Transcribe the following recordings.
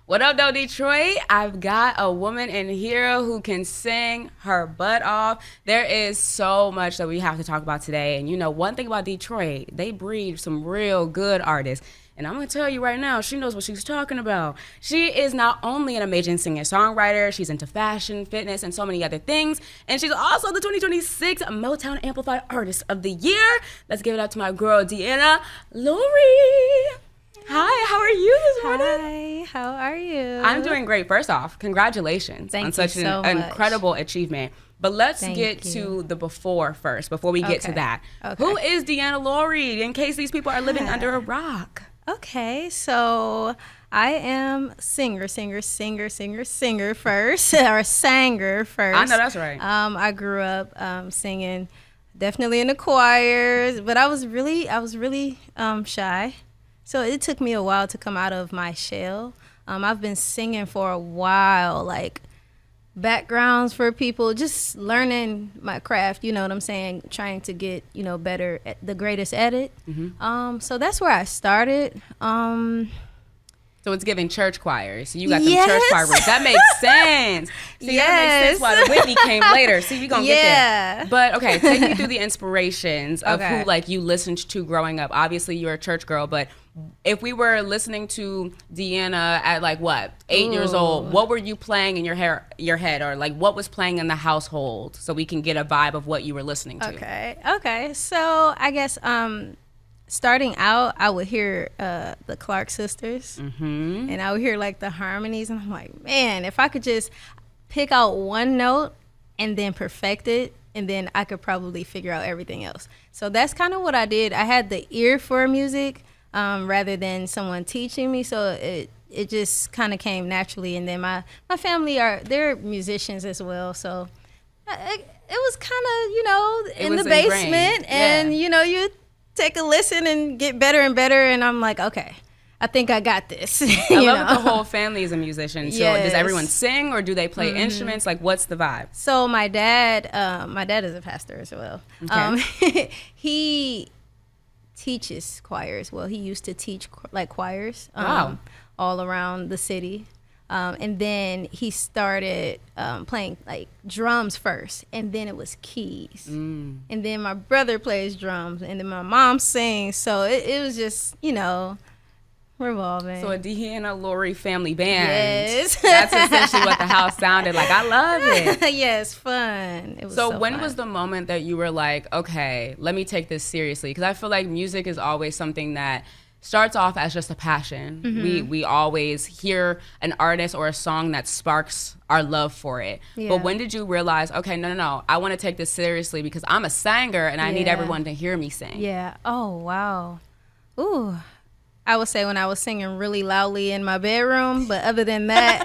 What up, though, Detroit? I've got a woman in here who can sing her butt off. There is so much that we have to talk about today. And you know, one thing about Detroit, they breed some real good artists. And I'm going to tell you right now, she knows what she's talking about. She is not only an amazing singer-songwriter, she's into fashion, fitness, and so many other things. And she's also the 2026 Motown AMPLIFY Artist of the Year. Let's give it up to my girl, Deanna Lori. Hi, how are you this morning? Hi, how are you? I'm doing great. First off, congratulations on such an incredible achievement. But let's get to the before first, before we get to that. Okay. Who is Deanna Lori, in case these people are living under a rock? Okay, so I am singer first, or sanger first. I know that's right. I grew up singing, definitely in the choirs, but I was really shy. So it took me a while to come out of my shell. I've been singing for a while, like backgrounds for people, just learning my craft, you know what I'm saying, trying to get, you know, better, at the greatest at it. Mm-hmm. So that's where I started. So it's giving church choirs. So you got them church choir roots. That makes sense. See, that makes sense why the Whitney came later. See, we're going to get there. But, okay, take me through the inspirations of who, like, you listened to growing up. Obviously, you're a church girl, but if we were listening to Deanna at, like, what, 8 years old, what were you playing in your head? Or, like, what was playing in the household so we can get a vibe of what you were listening to? Okay. So I guess starting out, I would hear the Clark sisters, and I would hear like the harmonies, and I'm like, man, if I could just pick out one note and then perfect it, and then I could probably figure out everything else. So that's kind of what I did. I had the ear for music rather than someone teaching me, so it just kind of came naturally. And then my family they're musicians as well, so it was kind of, you know, in the basement, and you know, you take a listen and get better and better, and I'm like, okay, I think I got this. I love that the whole family is a musician. So does everyone sing, or do they play instruments? Like, what's the vibe? So my dad is a pastor as well. Okay. He teaches choirs. Well, he used to teach like choirs all around the city. And then he started playing like drums first, and then it was keys. And then my brother plays drums, and then my mom sings. So it was just, you know, revolving. So a Deanna Lori family band. Yes. That's essentially what the house sounded like. I love it. Yes, fun. It was so when fun. was the moment that you were like, okay, let me take this seriously? Because I feel like music is always something that starts off as just a passion. We always hear an artist or a song that sparks our love for it. But when did you realize, okay, no, I want to take this seriously because I'm a singer and I need everyone to hear me sing? Yeah. Oh, wow. Ooh. I would say when I was singing really loudly in my bedroom, but other than that,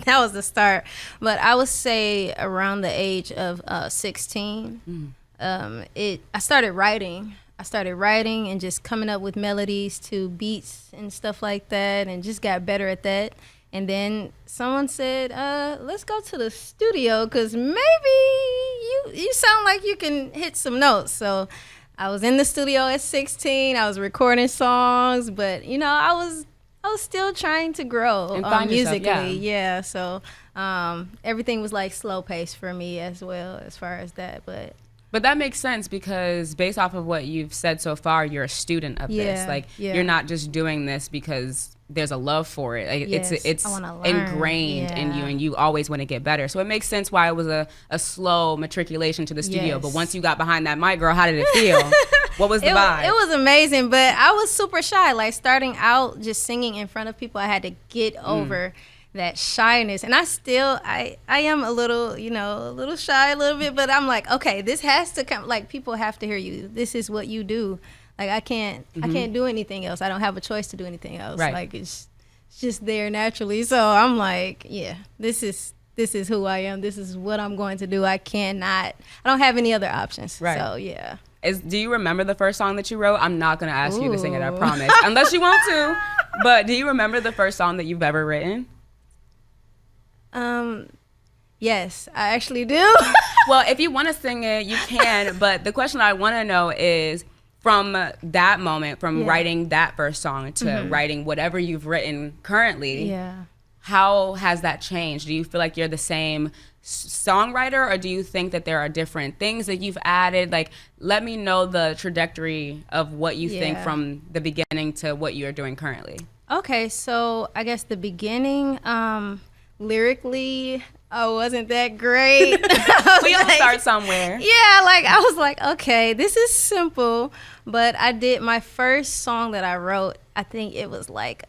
that was the start. But I would say around the age of 16, I started writing. And just coming up with melodies to beats and stuff like that, and just got better at that. And then someone said, let's go to the studio because maybe you sound like you can hit some notes. So I was in the studio at 16. I was recording songs, but, you know, I was still trying to grow musically. Yeah. So everything was like slow pace for me as well as far as that. But that makes sense because based off of what you've said so far, you're a student of this. Like, you're not just doing this because there's a love for it. Like, it's ingrained in you, and you always want to get better. So it makes sense why it was a slow matriculation to the studio. But once you got behind that mic, girl, how did it feel? What was the vibe? It was amazing, but I was super shy. Like, starting out just singing in front of people, I had to get over that shyness, and I am a little shy a little bit, but I'm like, okay, this has to come, like, people have to hear you. This is what you do. Like, I can't do anything else. I don't have a choice to do anything else. Right. Like, it's just there naturally. So I'm like, yeah, this is who I am. This is what I'm going to do. I don't have any other options. Right. So yeah. Do you remember the first song that you wrote? I'm not going to ask you to sing it, I promise, unless you want to. But do you remember the first song that you've ever written? Yes, I actually do. Well, if you want to sing it, you can. But the question I want to know is, from that moment, from writing that first song to writing whatever you've written currently, how has that changed? Do you feel like you're the same songwriter, or do you think that there are different things that you've added? Like, let me know the trajectory of what you think from the beginning to what you're doing currently. Okay, so I guess the beginning, lyrically, I wasn't that great. We all start somewhere. Yeah, like I was like, okay, this is simple. But I did my first song that I wrote, I think it was like,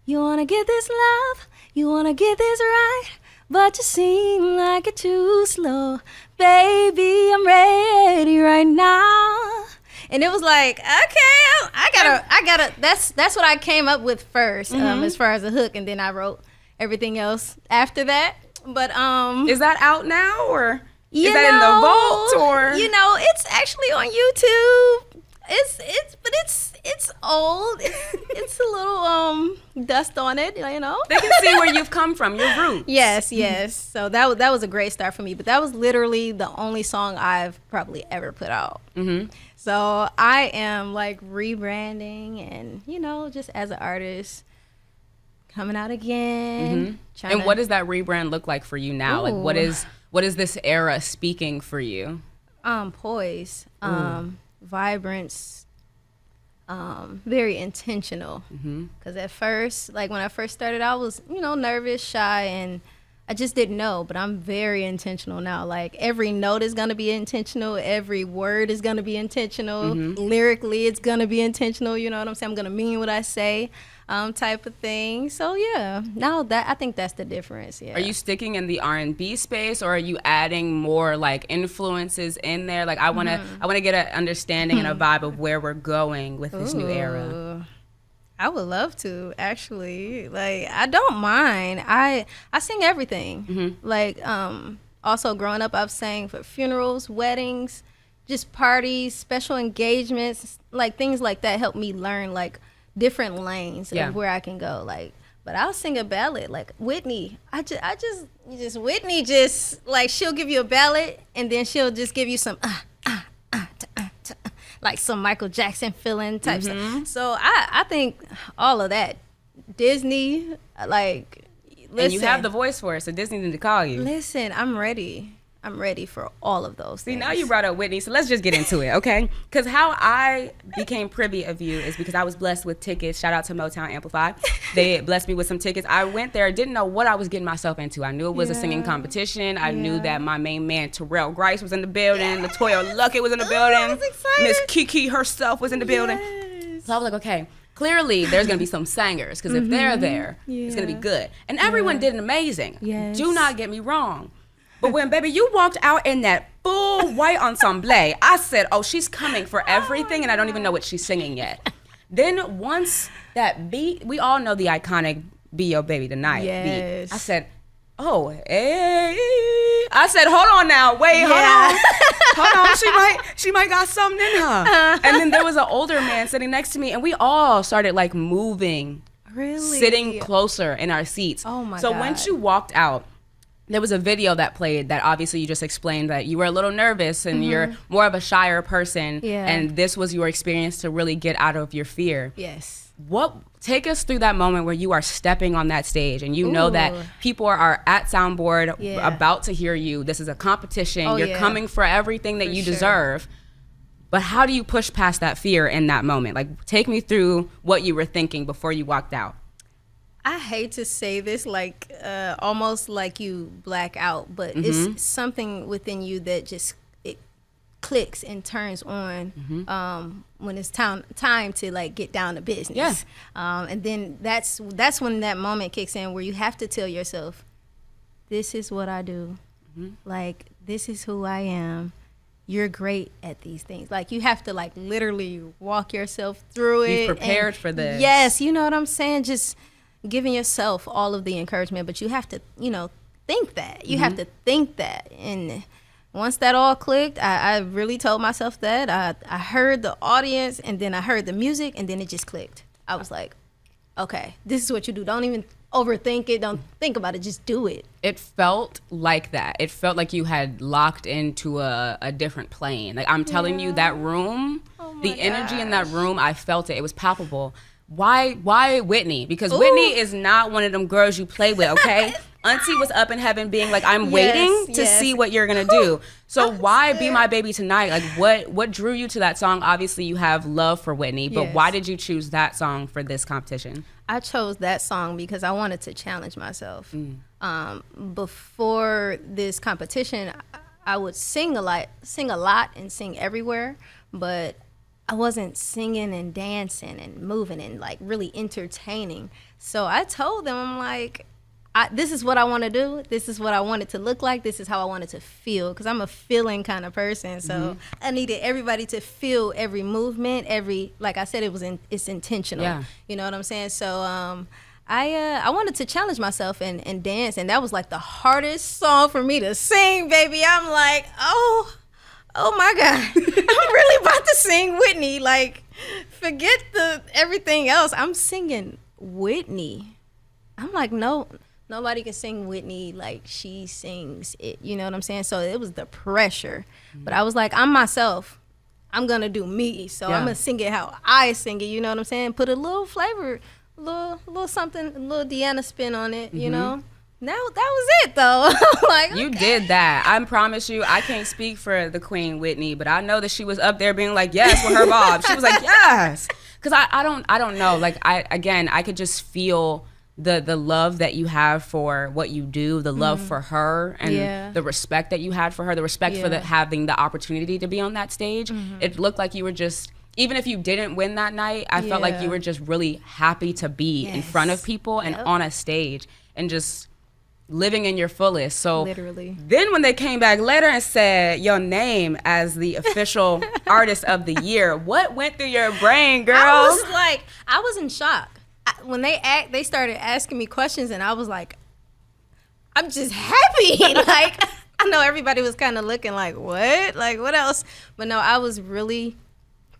you wanna get this love, you wanna get this right, but you seem like it's too slow. Baby, I'm ready right now. And it was like, okay, I gotta. That's what I came up with first, as far as a hook, and then I wrote everything else after that. But is that out now, or is that in the vault, or it's actually on YouTube. It's old. It's a little dust on it, They can see where you've come from, your roots. Yes. So that was a great start for me. But that was literally the only song I've probably ever put out. So I am like rebranding, and just as an artist, coming out again. And what does that rebrand look like for you now? Ooh. Like what is this era speaking for you? Poise, vibrance, very intentional. Because at first, like when I first started, I was, nervous, shy, and I just didn't know. But I'm very intentional now. Like every note is going to be intentional. Every word is going to be intentional. Lyrically, it's going to be intentional. You know what I'm saying? I'm going to mean what I say. Type of thing. So yeah, now that I think that's the difference. Yeah. Are you sticking in the R&B space, or are you adding more like influences in there? Like I want to get an understanding and a vibe of where we're going with this new era. I would love to, actually. Like I don't mind. I sing everything. Like also growing up, I've sang for funerals, weddings, just parties, special engagements, like things like that help me learn like different lanes of where I can go. Like, but I'll sing a ballad like Whitney. Whitney just like, she'll give you a ballad and then she'll just give you some like some Michael Jackson feeling type stuff. So I think all of that. Disney, like, listen. And you have the voice for it, so Disney need to call you. Listen, I'm ready for all of those things. See, now you brought up Whitney, so let's just get into it, okay? Because how I became privy of you is because I was blessed with tickets. Shout out to Motown AMPLIFY. They blessed me with some tickets. I went there, didn't know what I was getting myself into. I knew it was a singing competition. I knew that my main man, Terrell Grice, was in the building. Latoya Luckett was in the building. I was excited. Miss Kiki herself was in the building. So I was like, okay, clearly there's going to be some singers, because if they're there, it's going to be good. And everyone did amazing. Do not get me wrong. But when, baby, you walked out in that full white ensemble, I said, oh, she's coming for everything, and I don't even know what she's singing yet. Then once that beat, we all know the iconic Be Your Baby Tonight beat. I said, oh, hey. I said, hold on now. Wait, hold on. Hold on. She might got something in her. And then there was an older man sitting next to me, and we all started, like, moving. Really? Sitting closer in our seats. Oh, my God. So when she walked out, there was a video that played that obviously you just explained that you were a little nervous and you're more of a shyer person. And this was your experience to really get out of your fear. Yes. Take us through that moment where you are stepping on that stage and you know that people are at Soundboard about to hear you. This is a competition. You're coming for everything that you deserve. But how do you push past that fear in that moment? Like, take me through what you were thinking before you walked out. I hate to say this, like almost like you black out, but it's something within you that just it clicks and turns on when it's time to like get down to business. And then that's when that moment kicks in where you have to tell yourself, this is what I do. Like, this is who I am. You're great at these things. Like, you have to like literally walk yourself through it. Be prepared for this. Yes, you know what I'm saying? Just giving yourself all of the encouragement, but you have to, think that. You have to think that. And once that all clicked, I really told myself that. I heard the audience, and then I heard the music, and then it just clicked. I was like, okay, this is what you do. Don't even overthink it. Don't think about it. Just do it. It felt like that. It felt like you had locked into a different plane. Like, I'm telling you, that room, The energy in that room, I felt it. It was palpable. Why Whitney? Because Whitney is not one of them girls you play with, okay? Auntie was up in heaven being like, I'm waiting to see what you're going to do. So why Be My Baby Tonight? Like, what drew you to that song? Obviously, you have love for Whitney, but why did you choose that song for this competition? I chose that song because I wanted to challenge myself. Before this competition, I would sing a lot and sing everywhere, but I wasn't singing and dancing and moving and like really entertaining. So I told them, I'm like, this is what I want to do. This is what I want it to look like. This is how I want it to feel, because I'm a feeling kind of person. So I needed everybody to feel every movement, like I said, it's intentional. Yeah. You know what I'm saying? So I wanted to challenge myself and dance, and that was like the hardest song for me to sing, baby. I'm like, oh my God, I'm really about to sing Whitney. Like, forget everything else. I'm singing Whitney. I'm like, no, nobody can sing Whitney like she sings it. You know what I'm saying? So it was the pressure. But I was like, I'm myself. I'm going to do me. So I'm going to sing it how I sing it. You know what I'm saying? Put a little flavor, a little something, a little Deanna spin on it, you know? That was it, though. Like, you did that. I promise you, I can't speak for the Queen Whitney, but I know that she was up there being like, yes, with her bob. She was like, yes. Because I don't know. Like, I could just feel the love that you have for what you do, the love for her, and the respect that you had for her, the respect for having the opportunity to be on that stage. It looked like you were just, even if you didn't win that night, I felt like you were just really happy to be in front of people and on a stage and just living in your fullest. So literally. Then when they came back later and said your name as the official artist of the year, what went through your brain, girl? I was in shock. When they started asking me questions, and I was like, I'm just happy. Like, I know everybody was kind of looking like, what? Like, what else? But no, I was really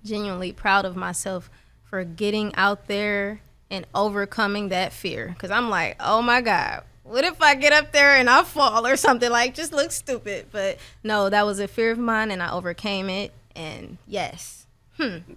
genuinely proud of myself for getting out there and overcoming that fear. Because I'm like, oh my God, what if I get up there and I fall or something? Like, just look stupid. But no, that was a fear of mine, and I overcame it. And yes.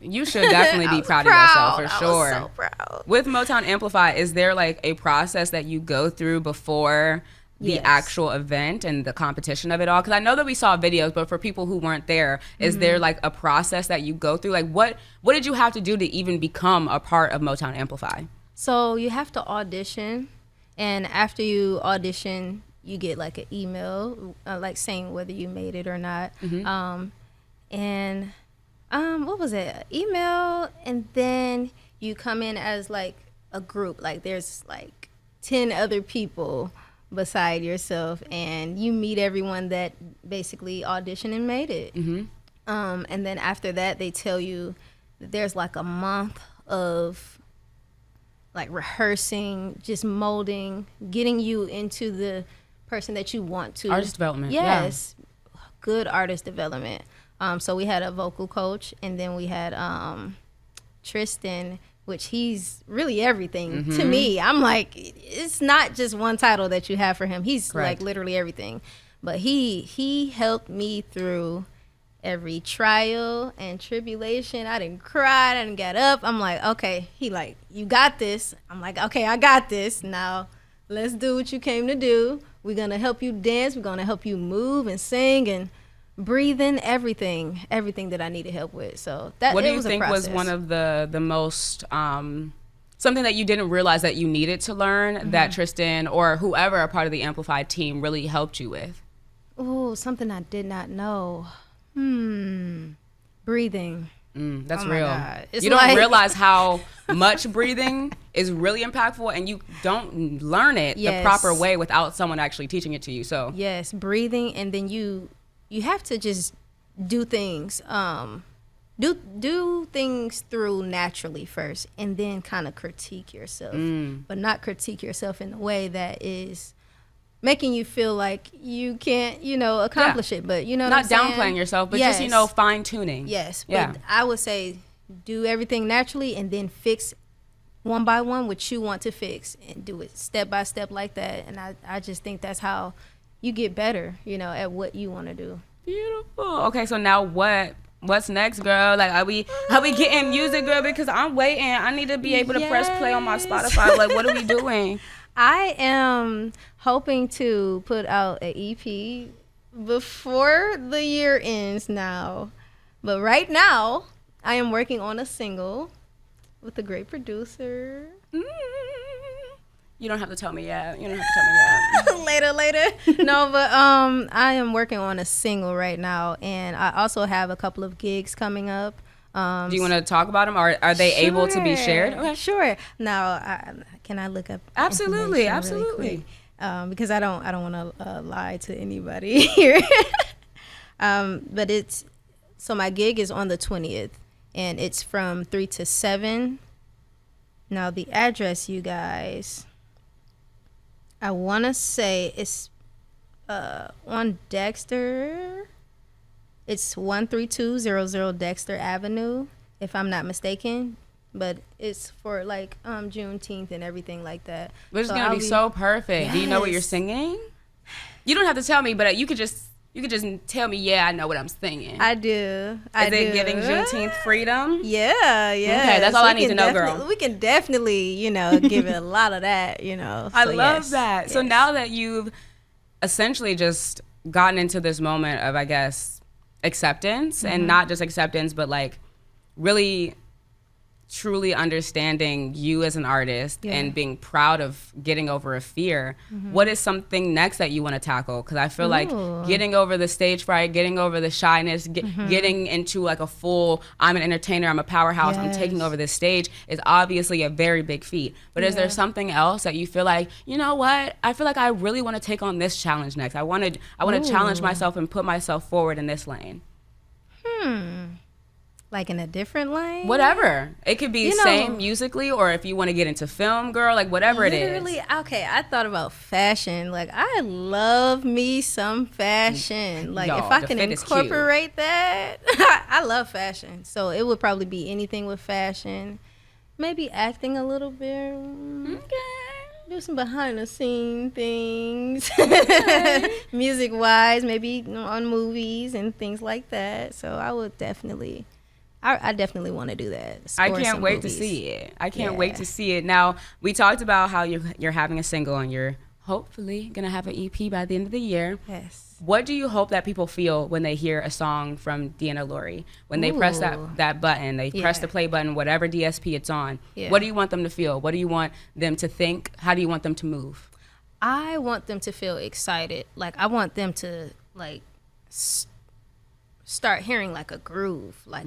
You should definitely be proud of yourself, for sure. I was so proud. With Motown Amplify, is there like a process that you go through before the actual event and the competition of it all? Because I know that we saw videos, but for people who weren't there, is there like a process that you go through? Like, what did you have to do to even become a part of Motown Amplify? So you have to audition, and after you audition, you get like an email like saying whether you made it or not. What was it? Email, and then you come in as like a group. Like, there's like 10 other people beside yourself, and you meet everyone that basically auditioned and made it. And then after that, they tell you that there's like a month of like rehearsing, just molding, getting you into the person that you want to. Artist development. Yes. Yeah. Good artist development. So we had a vocal coach, and then we had Tristan, which he's really everything to me. I'm like, it's not just one title that you have for him. He's like literally everything. But he helped me through every trial and tribulation. I didn't cry. I didn't get up. I'm like, okay. He like, you got this. I'm like, okay, I got this. Now let's do what you came to do. We're going to help you dance. We're going to help you move and sing and breathing, everything that I needed help with. So that what do you think was one of the most something that you didn't realize that you needed to learn that Tristan or whoever a part of the Amplified team really helped you with? Oh, something I did not know. Breathing. That's real. You don't realize how much breathing is really impactful, and you don't learn it the proper way without someone actually teaching it to you. So yes, breathing, and then you have to just do things, do things through naturally first, and then kind of critique yourself, but not critique yourself in a way that is making you feel like you can't, accomplish it. But not downplaying yourself, but just fine tuning. Yes, but I would say do everything naturally, and then fix one by one what you want to fix, and do it step by step like that. And I just think that's how you get better, at what you want to do. Beautiful. Okay, so now what What's next, girl? Like, are we getting music, girl? Because I'm waiting. I need to be able to press play on my Spotify. Like, what are we doing? I am hoping to put out an EP before the year ends now. But right now, I am working on a single with a great producer. You don't have to tell me yet. Later. No, but I am working on a single right now, and I also have a couple of gigs coming up. Do you want to talk about them, or are they able to be shared? Okay. Sure. Now, can I look up? Absolutely. Really quick? Because I don't want to lie to anybody here. But so my gig is on the 20th, and it's from 3 to 7. Now the address, you guys, I want to say it's on Dexter. It's 13200 Dexter Avenue, if I'm not mistaken. But it's for like Juneteenth and everything like that. Which is gonna be so perfect. Yes. Do you know what you're singing? You don't have to tell me, but you could just tell me. Yeah, I know what I'm singing. I do. Is it giving Juneteenth freedom? Yeah. Okay, that's all I need to know, girl. We can definitely, give it a lot of that, So, I love that. Yes. So now that you've essentially just gotten into this moment of, I guess, acceptance, and not just acceptance, but like really truly understanding you as an artist and being proud of getting over a fear, what is something next that you want to tackle? Because I feel like getting over the stage fright, getting over the shyness, getting into like a full, I'm an entertainer, I'm a powerhouse, I'm taking over this stage is obviously a very big feat. But is there something else that you feel like, you know what, I feel like I really want to take on this challenge next. I want to challenge myself and put myself forward in this lane. Like in a different lane? Whatever. It could be same musically, or if you want to get into film, girl, like whatever it is. Okay, I thought about fashion. Like, I love me some fashion. Like, if I can incorporate that, I love fashion. So it would probably be anything with fashion. Maybe acting a little bit. Okay. Do some behind the scene things. Okay. Music-wise, maybe on movies and things like that. So I would definitely... I definitely want to do that. I can't wait to see it. I can't wait to see it. Now, we talked about how you're having a single and you're hopefully going to have an EP by the end of the year. Yes. What do you hope that people feel when they hear a song from Deanna Lori? When they press that button, they press the play button, whatever DSP it's on. Yeah. What do you want them to feel? What do you want them to think? How do you want them to move? I want them to feel excited. Like, I want them to, like, start hearing, like, a groove, like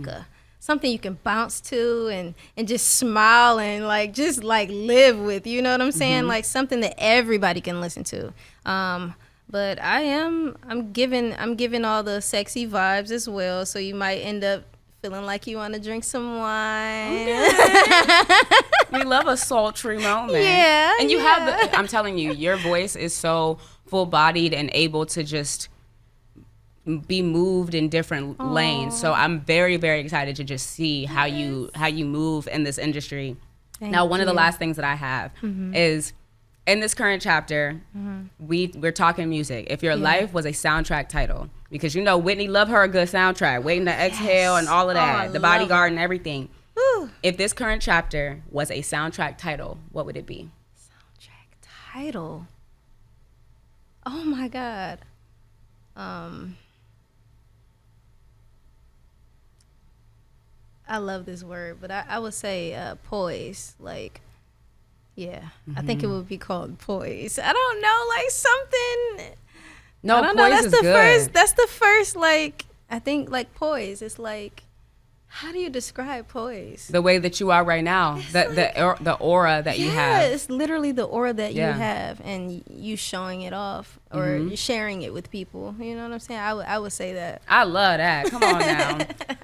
something you can bounce to and just smile and like just like live with, you know what I'm saying? Like something that everybody can listen to. But I'm giving all the sexy vibes as well, so you might end up feeling like you want to drink some wine. Okay. We love a sultry moment. Yeah. And you have I'm telling you, your voice is so full-bodied and able to just be moved in different lanes. So I'm very, very excited to just see how you move in this industry. Now, one of the last things that I have is in this current chapter, we're talking music. If your life was a soundtrack title, because Whitney loved her a good soundtrack, Waiting to Exhale and all of that, The Bodyguard and everything. Woo. If this current chapter was a soundtrack title, what would it be? Soundtrack title. Oh my God. I love this word, but I would say poise. Like, I think it would be called poise. I don't know, like something. No, I don't poise know. That's is the good. first. That's the first. Like, I think like poise. It's like, how do you describe poise? The way that you are right now, the aura that you have. Yeah, it's literally the aura that you have, and you showing it off or sharing it with people. You know what I'm saying? I would say that. I love that. Come on now.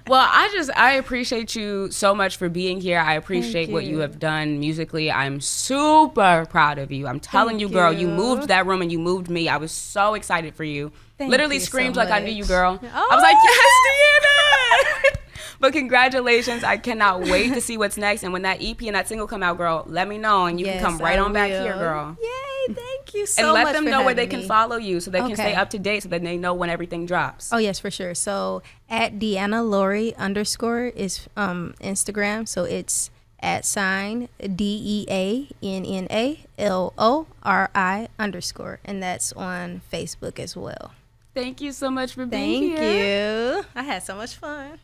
Well, I appreciate you so much for being here. I appreciate what you have done musically. I'm super proud of you. I'm telling you, girl, you moved that room and you moved me. I was so excited for you. Literally screamed so like I knew you, girl. Oh. I was like, yes, Deanna. But congratulations. I cannot wait to see what's next. And when that EP and that single come out, girl, let me know and you can come right on back here, girl. Yay. Thank you so And much. let them for know where they having can me. follow you so they can stay Okay. up to date so that they know when everything drops. Oh yes, for sure. So at Deanna Lori _ is Instagram. So it's @DeannaLori_, and that's on Facebook as well. Thank you so much for being Thank here. you. I had so much fun.